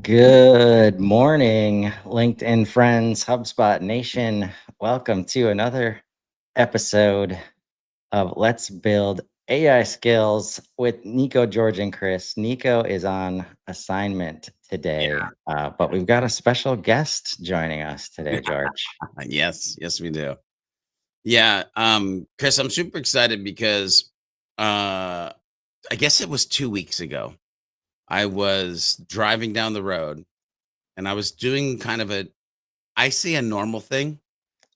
Good morning, LinkedIn friends, HubSpot Nation. Welcome to another episode of Let's Build AI Skills with Nico, George, and Chris. Nico is on assignment today, but we've got a special guest joining us today, George. Yes, we do. Chris, I'm super excited because uh I guess it was 2 weeks ago. I was driving down the road and I was doing kind of I see a normal thing,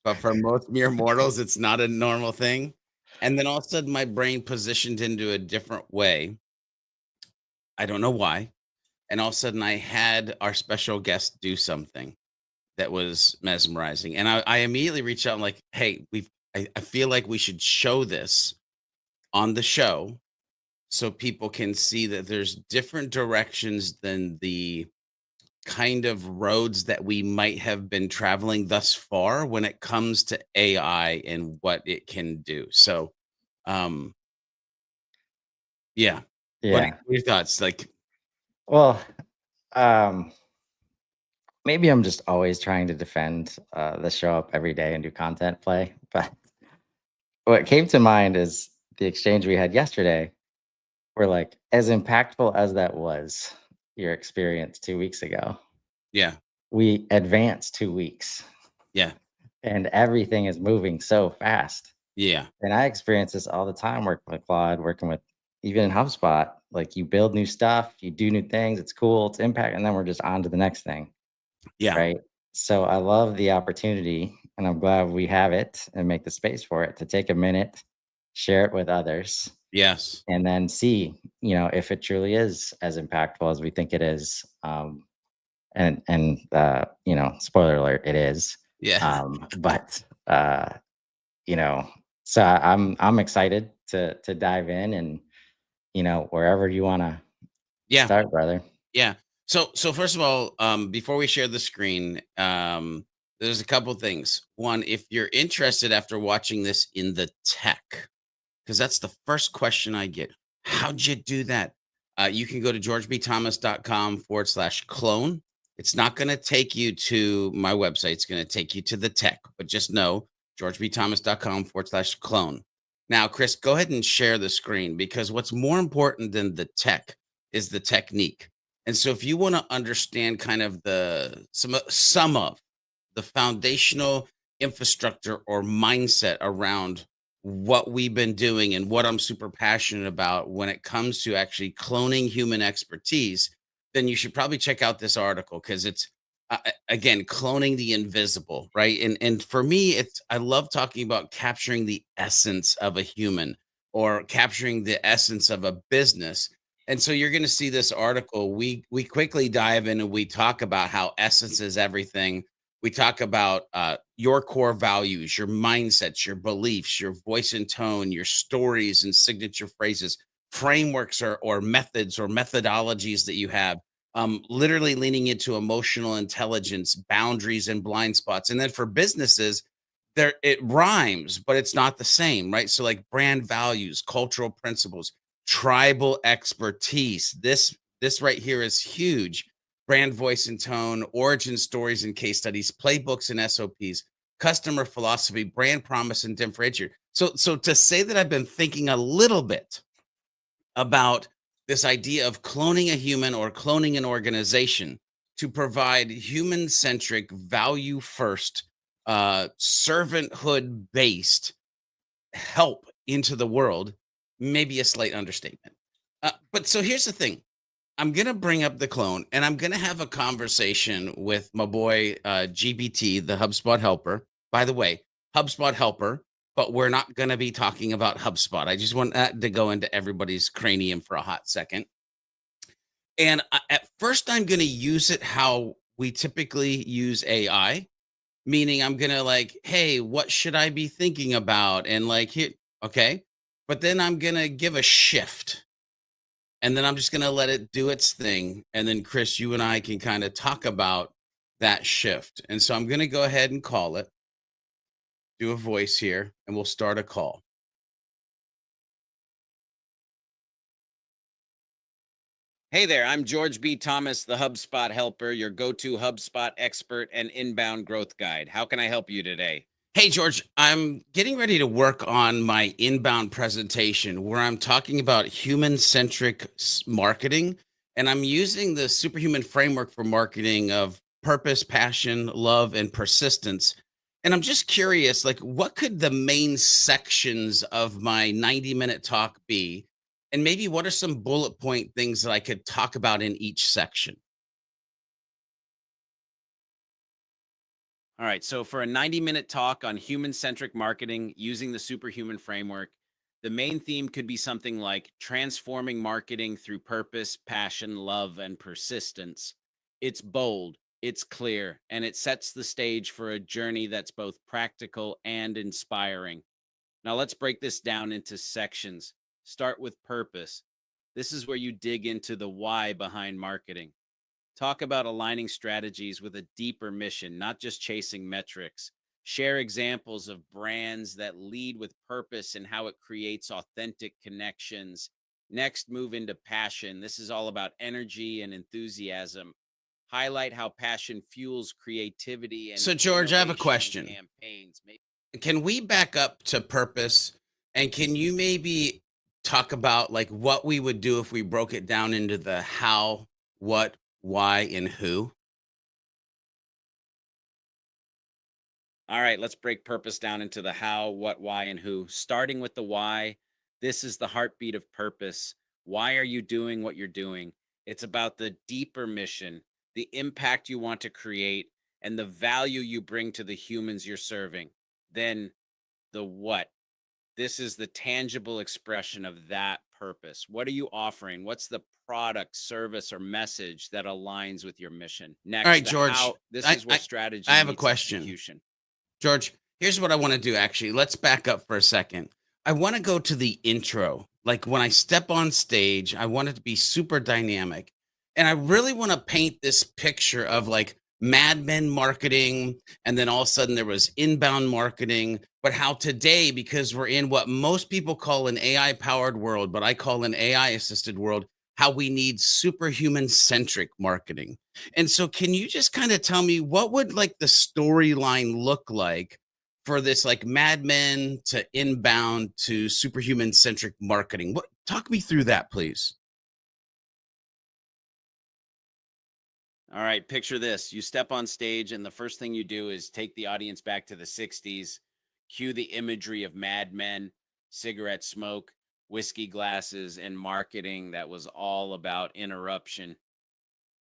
but for most mere mortals, it's not a normal thing. And then all of a sudden my brain positioned into a different way. I don't know why. And all of a sudden I had our special guest do something that was mesmerizing. And I immediately reached out and like, hey, I feel like we should show this on the show so people can see that there's different directions than the kind of roads that we might have been traveling thus far when it comes to AI and what it can do. So, um, yeah. Yeah. What are your thoughts? Like, Well, um, maybe I'm just always trying to defend the show up every day and do content play. But what came to mind is the exchange we had yesterday. We're like, as impactful as that was, your experience 2 weeks ago, yeah, we advanced 2 weeks yeah, and everything is moving so fast. yeah, And I experience this all the time working with Claude, working with even in HubSpot. Like you build new stuff, you do new things, it's cool, it's impact, and then we're just on to the next thing. yeah, Right. So I love the opportunity and I'm glad we have it and make the space for it to take a minute, share it with others, yes, and then see, if it truly is as impactful as we think it is. Spoiler alert, it is. yeah, But you know, so I'm excited to dive in and wherever you want to yeah. start, brother. Yeah. So first of all, before we share the screen, there's a couple things. One, if you're interested after watching this in the tech, because that's the first question I get. How'd you do that? You can go to georgebthomas.com/clone. It's not going to take you to my website. It's going to take you to the tech, but just know georgebthomas.com/clone. Now, Chris, go ahead and share the screen because what's more important than the tech is the technique. And so if you want to understand kind of some of the foundational infrastructure or mindset around what we've been doing and what I'm super passionate about when it comes to actually cloning human expertise, then you should probably check out this article because it's again cloning the invisible, right? And for me, it's I love talking about capturing the essence of a human or capturing the essence of a business. And so you're going to see this article. We quickly dive in and we talk about how essence is everything. We talk about your core values, your mindsets, your beliefs, your voice and tone, your stories and signature phrases, frameworks or methods or methodologies that you have. Literally leaning into emotional intelligence, boundaries, and blind spots. And then for businesses, there it rhymes, but it's not the same, right? So like brand values, cultural principles, tribal expertise. This right here is huge. Brand voice and tone, origin stories and case studies, playbooks and SOPs, customer philosophy, brand promise and differentiator. So to say that I've been thinking a little bit about this idea of cloning a human or cloning an organization to provide human centric, value first, servanthood based help into the world, maybe a slight understatement. But so here's the thing. I'm gonna bring up the clone, and I'm gonna have a conversation with my boy GBT, the HubSpot helper. By the way, HubSpot helper, but we're not gonna be talking about HubSpot. I just want that to go into everybody's cranium for a hot second. And at first, I'm gonna use it how we typically use AI, meaning I'm gonna like, hey, what should I be thinking about? And like, here, okay. But then I'm gonna give a shift and then I'm just going to let it do its thing. And then, Chris, you and I can kind of talk about that shift. And so I'm going to go ahead and call it, do a voice here, and we'll start a call. Hey there, I'm George B. Thomas, the HubSpot helper, your go to HubSpot expert and inbound growth guide. How can I help you today? Hey, George, I'm getting ready to work on my inbound presentation where I'm talking about human centric marketing. And I'm using the superhuman framework for marketing of purpose, passion, love, and persistence. And I'm just curious, like, what could the main sections of my 90-minute talk be? And maybe what are some bullet point things that I could talk about in each section? All right, so for a 90-minute talk on human centric marketing using the superhuman framework, the main theme could be something like transforming marketing through purpose, passion, love, and persistence. It's bold, it's clear, and it sets the stage for a journey that's both practical and inspiring. Now, let's break this down into sections. Start with purpose. This is where you dig into the why behind marketing. Talk about aligning strategies with a deeper mission, not just chasing metrics. Share examples of brands that lead with purpose and how it creates authentic connections. Next, move into passion. This is all about energy and enthusiasm. Highlight how passion fuels creativity and So, George, I have a innovation in question. campaigns. Can we back up to purpose? And can you maybe talk about like what we would do if we broke it down into the how, what, why, and who? All right, let's break purpose down into the how, what, why, and who. Starting with the why, this is the heartbeat of purpose. Why are you doing what you're doing? It's about the deeper mission, the impact you want to create, and the value you bring to the humans you're serving. Then the what. This is the tangible expression of that purpose. What are you offering? What's the product, service, or message that aligns with your mission? All Next, right, the George, how. This I, is where I, I strategy have a meets question. execution. George, here's what I want to do actually. Let's back up for a second. I want to go to the intro. Like when I step on stage, I want it to be super dynamic. And I really want to paint this picture of like Mad Men marketing. And then all of a sudden there was inbound marketing. But how today, because we're in what most people call an AI powered world, but I call an AI assisted world, how we need superhuman centric marketing. And so can you just kind of tell me what would like the storyline look like for this like Mad Men to inbound to superhuman centric marketing? What talk me through that, please? All right, picture this. You step on stage, and the first thing you do is take the audience back to the 60s, cue the imagery of Mad Men, cigarette smoke, whiskey glasses, and marketing that was all about interruption.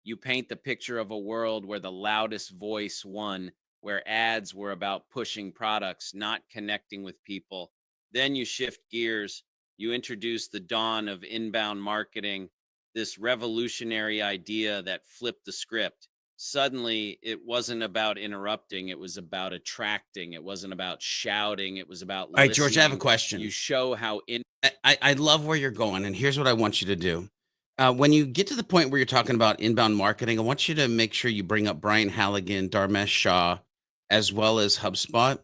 You paint the picture of a world where the loudest voice won, where ads were about pushing products, not connecting with people. Then you shift gears. You introduce the dawn of inbound marketing, this revolutionary idea that flipped the script. Suddenly, it wasn't about interrupting, it was about attracting, it wasn't about shouting, it was about All right, George, I have a listening. You question. show how I love where you're going, and here's what I want you to do. When you get to the point where you're talking about inbound marketing, I want you to make sure you bring up Brian Halligan, Dharmesh Shah, as well as HubSpot.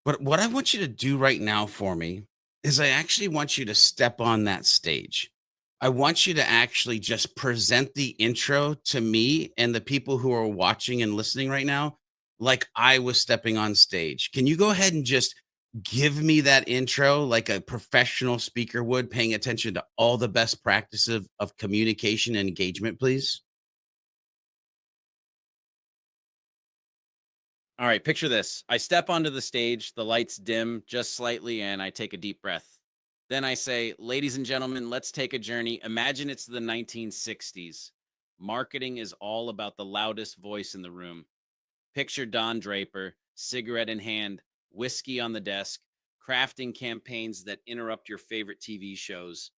But what I want you to do right now for me is I actually want you to step on that stage. I want you to actually just present the intro to me and the people who are watching and listening right now like I was stepping on stage. Can you go ahead and just give me that intro like a professional speaker would, paying attention to all the best practices of communication and engagement, please? All right, picture this. I step onto the stage, the lights dim just slightly, and I take a deep breath. Then I say, ladies and gentlemen, let's take a journey. Imagine it's the 1960s. Marketing is all about the loudest voice in the room. Picture Don Draper, cigarette in hand, whiskey on the desk, crafting campaigns that interrupt your favorite TV shows.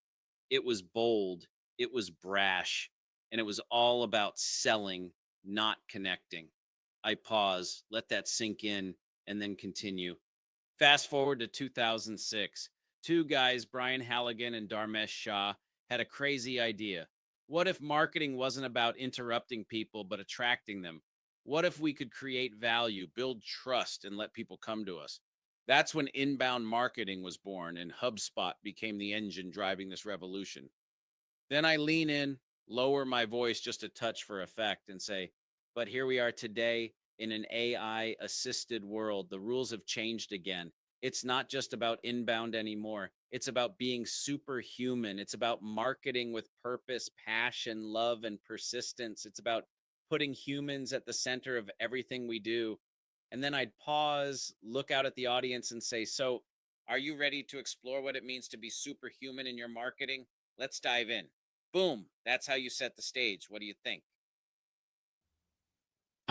It was bold, it was brash, and it was all about selling, not connecting. I pause, let that sink in, and then continue. Fast forward to 2006. Two guys, Brian Halligan and Dharmesh Shah, had a crazy idea. What if marketing wasn't about interrupting people, but attracting them? What if we could create value, build trust, and let people come to us? That's when inbound marketing was born, and HubSpot became the engine driving this revolution. Then I lean in. lower my voice just a touch for effect and say, but here we are today in an AI assisted world. The rules have changed again. It's not just about inbound anymore. It's about being superhuman. It's about marketing with purpose, passion, love, and persistence. It's about putting humans at the center of everything we do. And then I'd pause, look out at the audience, and say, so, are you ready to explore what it means to be superhuman in your marketing? Let's dive in. Boom. That's how you set the stage. What do you think?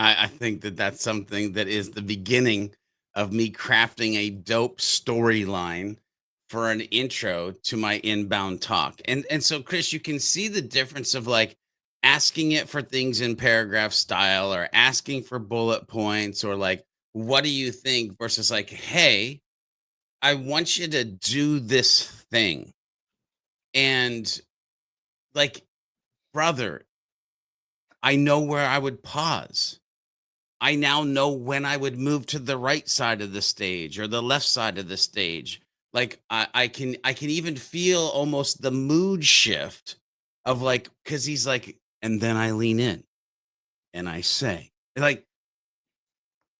I think that that's something that is the beginning of me crafting a dope storyline for an intro to my inbound talk. And so Chris, you can see the difference of like asking it for things in paragraph style or asking for bullet points or like what do you think versus like hey, I want you to do this thing. And like brother, I know where I would pause. I now know when I would move to the right side of the stage or the left side of the stage. Like I can even feel almost the mood shift of like because he's like, and then I lean in and I say, like,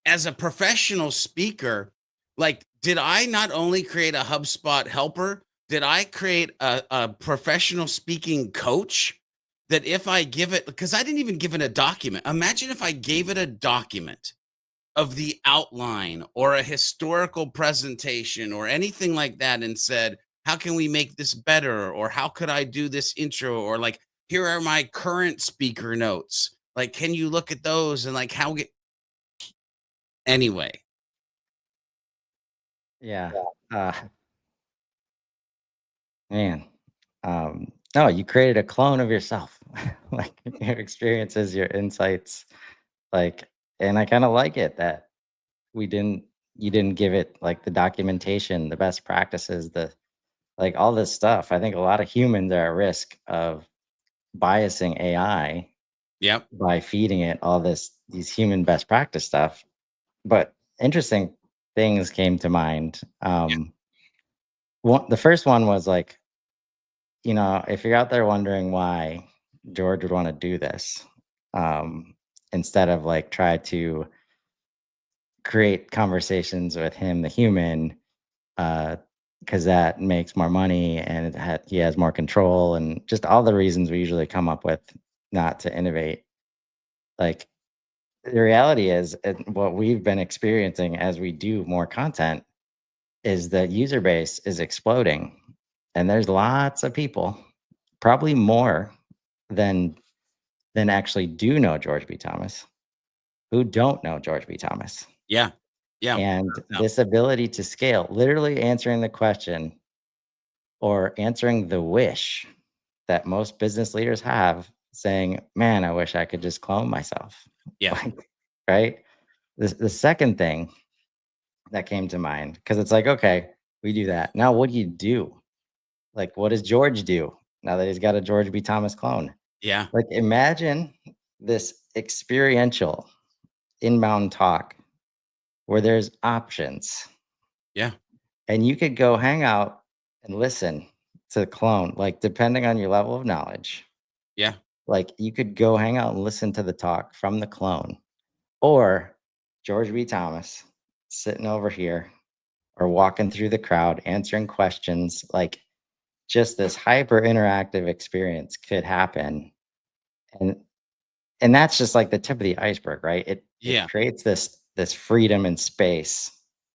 as a professional speaker, like, did I not only create a HubSpot helper, did I create a professional speaking coach that if I give it, because I didn't even give it a document. Imagine if I gave it a document of the outline or a historical presentation or anything like that and said, how can we make this better? Or how could I do this intro? Or like, here are my current speaker notes. Like, can you look at those and like how get anyway? Yeah. Uh, man. No, you created a clone of yourself. Like your experiences, your insights, like, and I kind of like it that we didn't you didn't give it like the documentation, the best practices, the like all this stuff. I think a lot of humans are at risk of biasing AI Yep. by feeding it all these human best practice stuff. But interesting things came to mind. The first one was like, if you're out there wondering why George would want to do this, um, instead of like try to create conversations with him, the human, because that makes more money and he has more control and just all the reasons we usually come up with not to innovate. Like the reality is, and what we've been experiencing as we do more content is that user base is exploding, and there's lots of people, probably more than actually do know George B. Thomas, who don't know George B. Thomas. Yeah. Yeah. And No. this ability to scale, literally answering the question or answering the wish that most business leaders have, saying, "Man, I wish I could just clone myself." Yeah. Like, right? The second thing that came to mind, because it's like, okay, we do that. Now, what do you do? Like, what does George do now that he's got a George B. Thomas clone? Yeah. Like, imagine this experiential inbound talk where there's options Yeah. and you could go hang out and listen to the clone, like, depending on your level of knowledge. Yeah. Like, you could go hang out and listen to the talk from the clone or George B. Thomas sitting over here or walking through the crowd answering questions. Like, just this hyper interactive experience could happen. And that's just like the tip of the iceberg, right? It Yeah. creates this freedom and space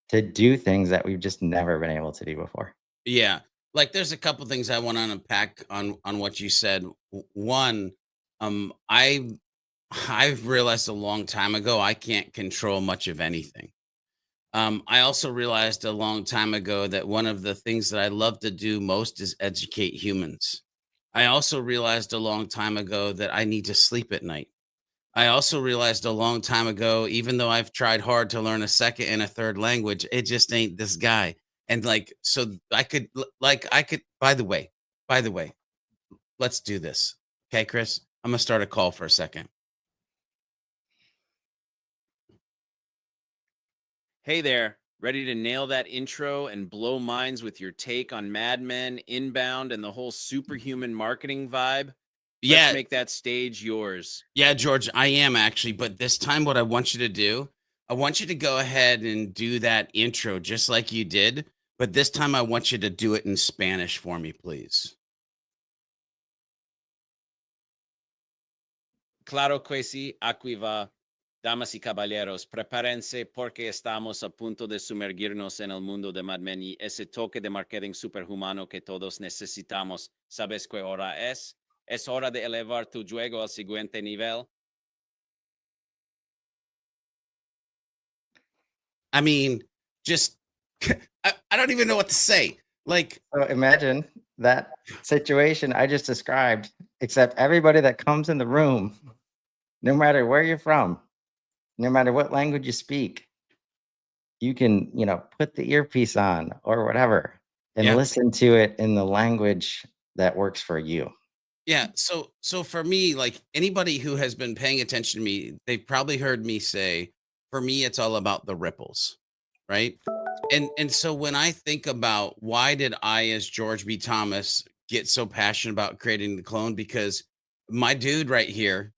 to do things that we've just never been able to do before. Yeah. Like there's a couple things I want to unpack on what you said. One, I've realized a long time ago I can't control much of anything. I also realized a long time ago that one of the things that I love to do most is educate humans. I also realized a long time ago that I need to sleep at night. I also realized a long time ago, even though I've tried hard to learn a second and a third language, it just ain't this guy. And like, so I could, by the way, let's do this. Okay, Chris, I'm going to start a call for a second. Hey there, ready to nail that intro and blow minds with your take on Mad Men, Inbound, and the whole superhuman marketing vibe? Let's Yeah, make that stage yours. yeah, George, I am actually. But this time, what I want you to do, I want you to go ahead and do that intro just like you did. But this time, I want you to do it in Spanish for me, please. Claro que sí, aquí va. Damas y caballeros, prepárense porque estamos a punto de sumergirnos en el mundo de Mad Men y ese toque de marketing superhumano que todos necesitamos. ¿Sabes qué hora es? Es hora de elevar tu juego al siguiente nivel. I mean, just I don't even know what to say. Like, So imagine that situation I just described, except everybody that comes in the room, no matter where you're from, no matter what language you speak, you can, put the earpiece on or whatever and yeah, listen to it in the language that works for you. yeah. So for me, like anybody who has been paying attention to me, they've probably heard me say, for me, it's all about the ripples, right? And so when I think about why did I, as George B. Thomas, get so passionate about creating the clone, because my dude right here,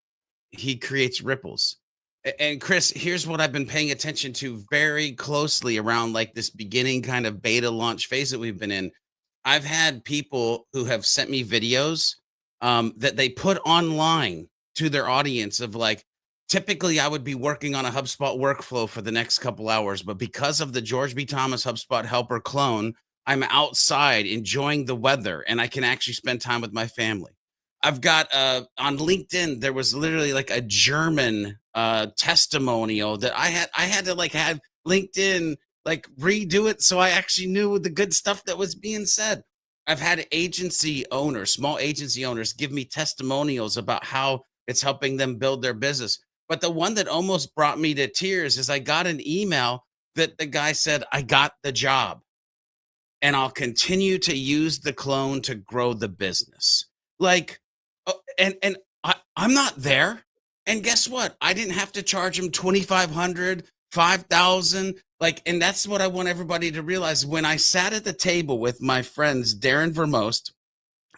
he creates ripples. And Chris, here's what I've been paying attention to very closely around like this beginning kind of beta launch phase that we've been in. I've had people who have sent me videos that they put online to their audience of like, typically I would be working on a HubSpot workflow for the next couple hours, but because of the George B. Thomas HubSpot helper clone, I'm outside enjoying the weather and I can actually spend time with my family. I've got on LinkedIn, there was literally like a German testimonial that I had to like have LinkedIn like redo it so I actually knew the good stuff that was being said. I've had agency owners, small agency owners, give me testimonials about how it's helping them build their business. But the one that almost brought me to tears is I got an email that the guy said, I got the job and I'll continue to use the clone to grow the business. Like, I'm not there. And guess what? I didn't have to charge him 2,500, 5,000. Like, and that's what I want everybody to realize. When I sat at the table with my friends, Darren Vermost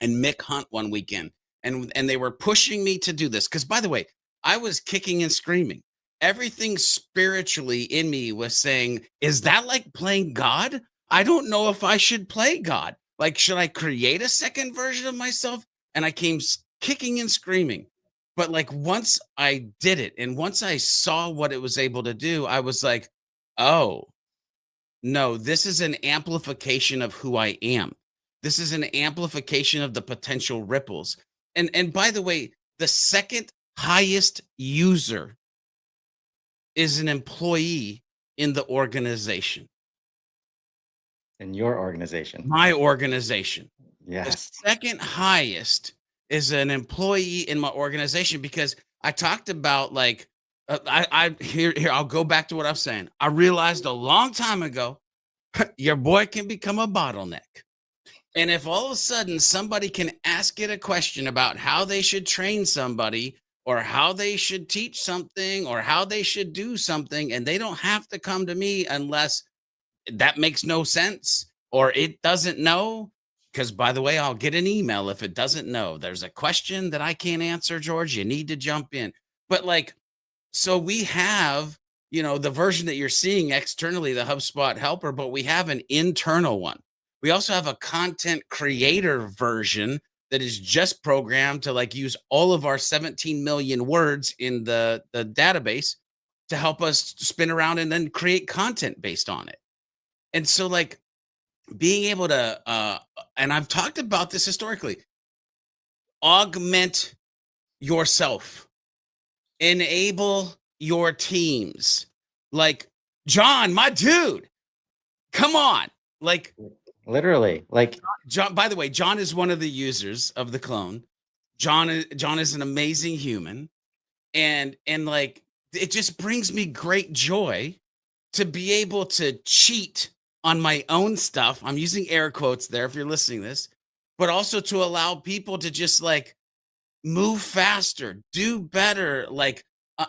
and Mick Hunt one weekend, and they were pushing me to do this. Because by the way, I was kicking and screaming. Everything spiritually in me was saying, is that like playing God? I don't know if I should play God. Like, should I create a second version of myself? And I came kicking and screaming. But like once I did it and once I saw what it was able to do, I was like, oh, no, this is an amplification of who I am. This is an amplification of the potential ripples. And by the way, the second highest user is an employee in the organization. In your organization. My organization. Yes. The second highest is an employee in my organization, because I talked about like here I'll go back to what I'm saying. I realized a long time ago your boy can become a bottleneck. And if all of a sudden somebody can ask it a question about how they should train somebody or how they should teach something or how they should do something, and they don't have to come to me unless that makes no sense or it doesn't know. Because by the way, I'll get an email if it doesn't know. There's a question that I can't answer, George. You need to jump in. But like, so we have, the version that you're seeing externally, the HubSpot helper, but we have an internal one. We also have a content creator version that is just programmed to like use all of our 17 million words in the database to help us spin around and then create content based on it. And so like being able to, and I've talked about this historically, augment yourself, enable your teams. Like John, my dude, come on. Like literally, like John, by the way, John is one of the users of the clone. John is an amazing human. And like, it just brings me great joy to be able to cheat on my own stuff. I'm using air quotes there if you're listening to this, but also to allow people to just like move faster, do better. Like,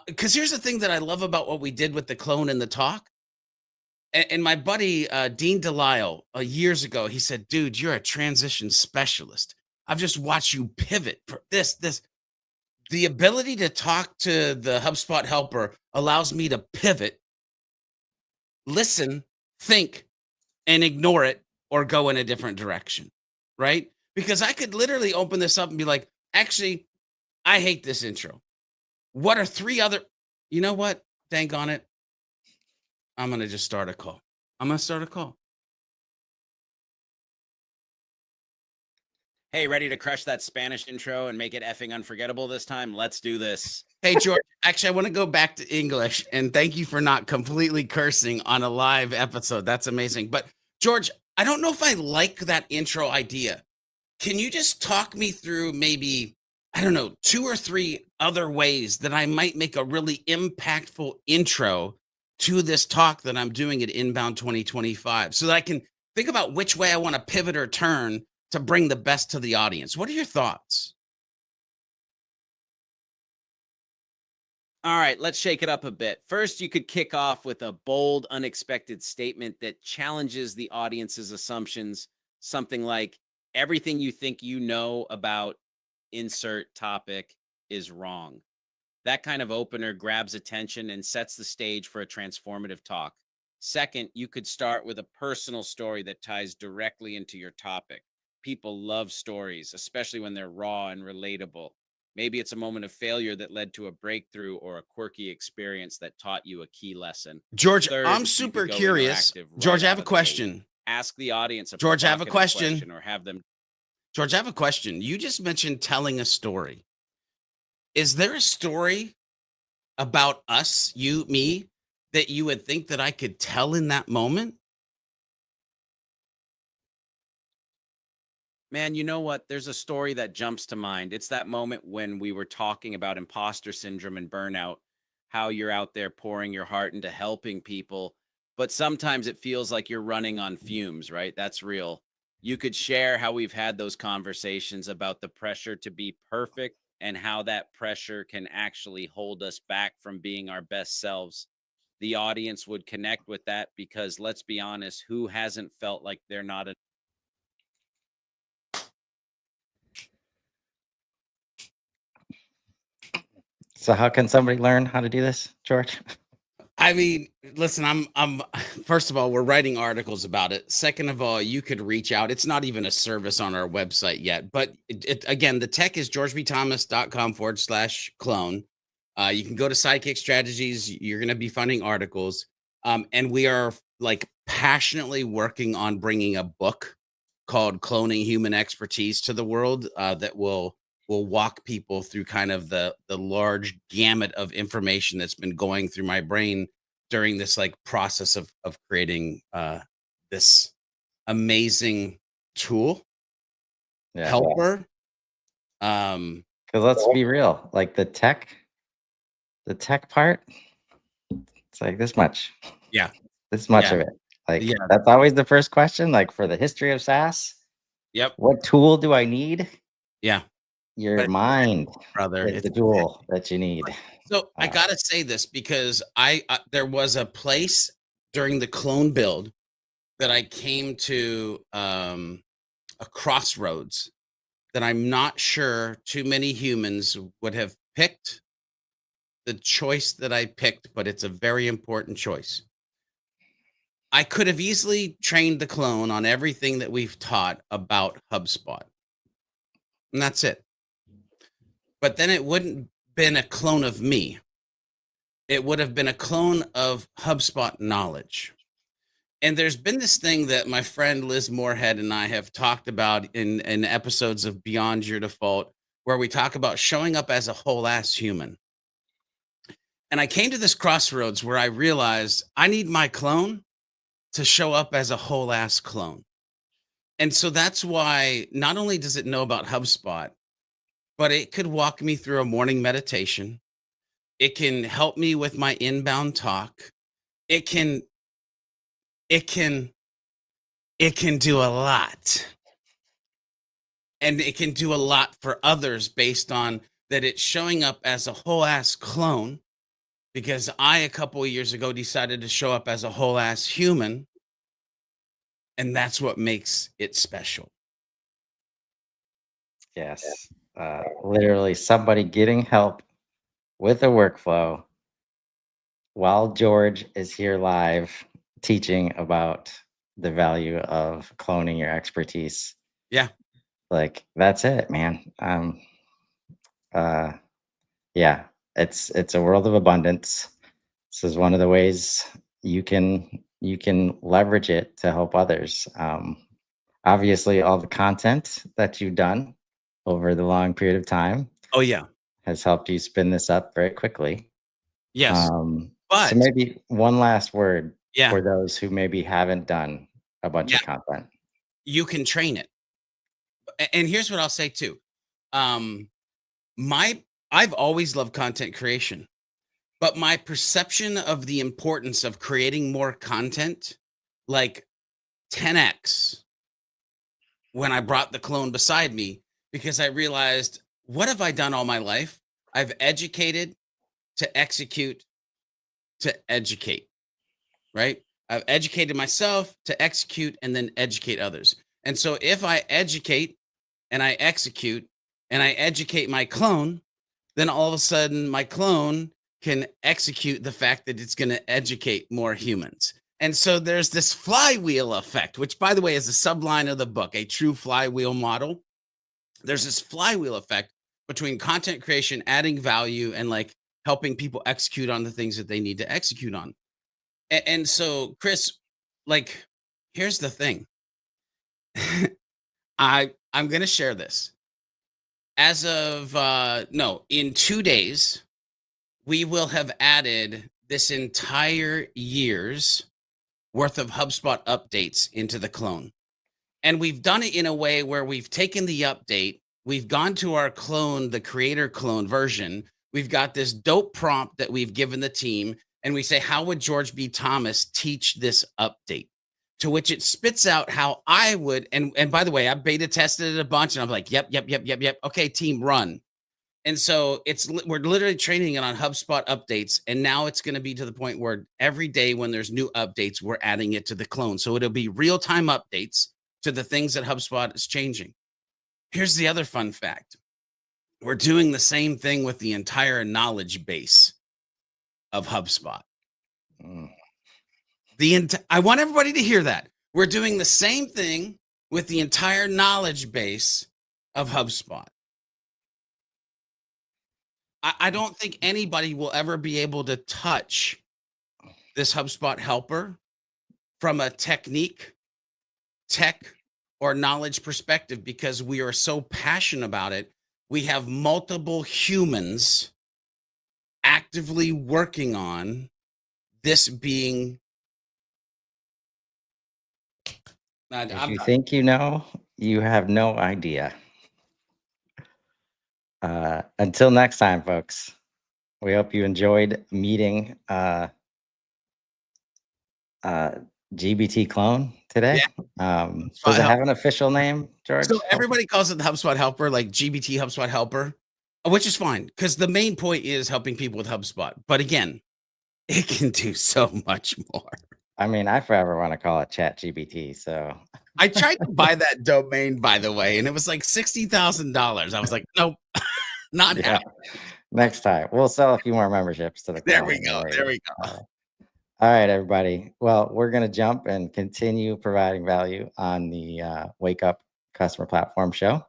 because here's the thing that I love about what we did with the clone and the talk. And my buddy, Dean Delisle, years ago, he said, dude, you're a transition specialist. I've just watched you pivot for this. The ability to talk to the HubSpot helper allows me to pivot, listen, think, and ignore it or go in a different direction, right? Because I could literally open this up and be like, actually, I hate this intro. What are 3 other, you know what? Dang on it. I'm going to just start a call. I'm going to start a call. Hey, ready to crush that Spanish intro and make it effing unforgettable this time? Let's do this. Hey, George, actually, I want to go back to English and thank you for not completely cursing on a live episode. That's amazing. But, George, I don't know if I like that intro idea. Can you just talk me through maybe, I don't know, 2 or 3 other ways that I might make a really impactful intro to this talk that I'm doing at Inbound 2025 so that I can think about which way I want to pivot or turn to bring the best to the audience? What are your thoughts? All right, let's shake it up a bit. First, you could kick off with a bold, unexpected statement that challenges the audience's assumptions. Something like, everything you think you know about insert topic is wrong. That kind of opener grabs attention and sets the stage for a transformative talk. Second, you could start with a personal story that ties directly into your topic. People love stories, especially when they're raw and relatable. Maybe it's a moment of failure that led to a breakthrough or a quirky experience that taught you a key lesson. George, Third, I'm you super could go curious. interactive George, right I have out a of the gate. question. Ask the audience a George, I have a provocative question. or have them. George, I have a question. You just mentioned telling a story. Is there a story about us, you, me, that you would think that I could tell in that moment? Man, you know what? There's a story that jumps to mind. It's that moment when we were talking about imposter syndrome and burnout, how you're out there pouring your heart into helping people, but sometimes it feels like you're running on fumes, right? That's real. You could share how we've had those conversations about the pressure to be perfect and how that pressure can actually hold us back from being our best selves. The audience would connect with that because let's be honest, who hasn't felt like they're not a So how can somebody learn how to do this, George? I mean, listen, I'm first of all, we're writing articles about it. Second of all, you could reach out. It's not even a service on our website yet, but again, the tech is georgebthomas.com/clone. You can go to Sidekick Strategies. You're going to be finding articles. And we are like passionately working on bringing a book called Cloning Human Expertise to the world that will walk people through kind of the large gamut of information that's been going through my brain during this like process of creating this amazing tool Yeah. helper. Because let's be real, like the tech part, it's like this much. Yeah. This much Yeah. of it. Like Yeah. that's always the first question. Like for the history of SaaS, Yep. what tool do I need? Yeah. Your But mind brother, is the tool that you need. So I gotta say this because I there was a place during the clone build that I came to a crossroads that I'm not sure too many humans would have picked the choice that I picked, but it's a very important choice. I could have easily trained the clone on everything that we've taught about HubSpot, and that's it. But then it wouldn't been a clone of me. It would have been a clone of HubSpot knowledge. And there's been this thing that my friend Liz Moorhead and I have talked about in episodes of Beyond Your Default, where we talk about showing up as a whole ass human. And I came to this crossroads where I realized I need my clone to show up as a whole ass clone. And so that's why not only does it know about HubSpot, but it could walk me through a morning meditation. It can help me with my inbound talk. It can it can it can do a lot. And it can do a lot for others based on that it's showing up as a whole ass clone because I a couple of years ago decided to show up as a whole ass human, and that's what makes it special. Yes. literally somebody getting help with a workflow while George is here live teaching about the value of cloning your expertise. Yeah. Like that's it, man. Uh, yeah, it's a world of abundance. This is one of the ways you can leverage it to help others. Obviously, all the content that you've done over the long period of time Oh, yeah. has helped you spin this up very quickly. Yes. So But maybe one last word yeah, for those who maybe haven't done a bunch yeah, of content. you can train it. And here's what I'll say too. Um, my I've always loved content creation, but my perception of the importance of creating more content, like 10x when I brought the clone beside me, because I realized, what have I done all my life? I've educated to execute to educate, right? I've educated myself to execute and then educate others. And so if I educate and I execute and I educate my clone, then all of a sudden my clone can execute the fact that it's going to educate more humans. And so there's this flywheel effect, which, by the way, is a subline of the book, A True Flywheel Model. There's this flywheel effect between content creation, adding value, and like helping people execute on the things that they need to execute on. And so, Chris, like, here's the thing. I'm going to share this. As of no, in 2 days, we will have added this entire year's worth of HubSpot updates into the clone. And we've done it in a way where we've taken the update, we've gone to our clone, the creator clone version. We've got this dope prompt that we've given the team, and we say, how would George B. Thomas teach this update? To which it spits out how I would. And by the way, I beta tested it a bunch, and I'm like, yep. Okay, team, run. And so we're literally training it on HubSpot updates. And now it's going to be to the point where every day when there's new updates, we're adding it to the clone. So it'll be real-time updates to the things that HubSpot is changing. Here's the other fun fact. We're doing the same thing with the entire knowledge base of HubSpot. Mm. I want everybody to hear that. We're doing the same thing with the entire knowledge base of HubSpot. I don't think anybody will ever be able to touch this HubSpot helper from a technique, tech, or knowledge perspective, because we are so passionate about it. We have multiple humans actively working on this being. If you think you know, you have no idea. Until next time, folks, we hope you enjoyed meeting GBT clone today. Does it have an official name, George? So everybody calls it the HubSpot helper, like GBT HubSpot helper, which is fine because the main point is helping people with HubSpot. But again, it can do so much more. I mean, I forever want to call it Chat GBT. So I tried to buy that domain, by the way, and it was like $60,000. I was like, nope, not happening. Next time we'll sell a few more memberships to the There clone, we go. right? There we go. All right, everybody. Well, we're going to jump and continue providing value on the Wake Up Customer Platform show.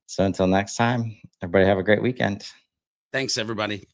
So until next time, everybody have a great weekend. Thanks, everybody.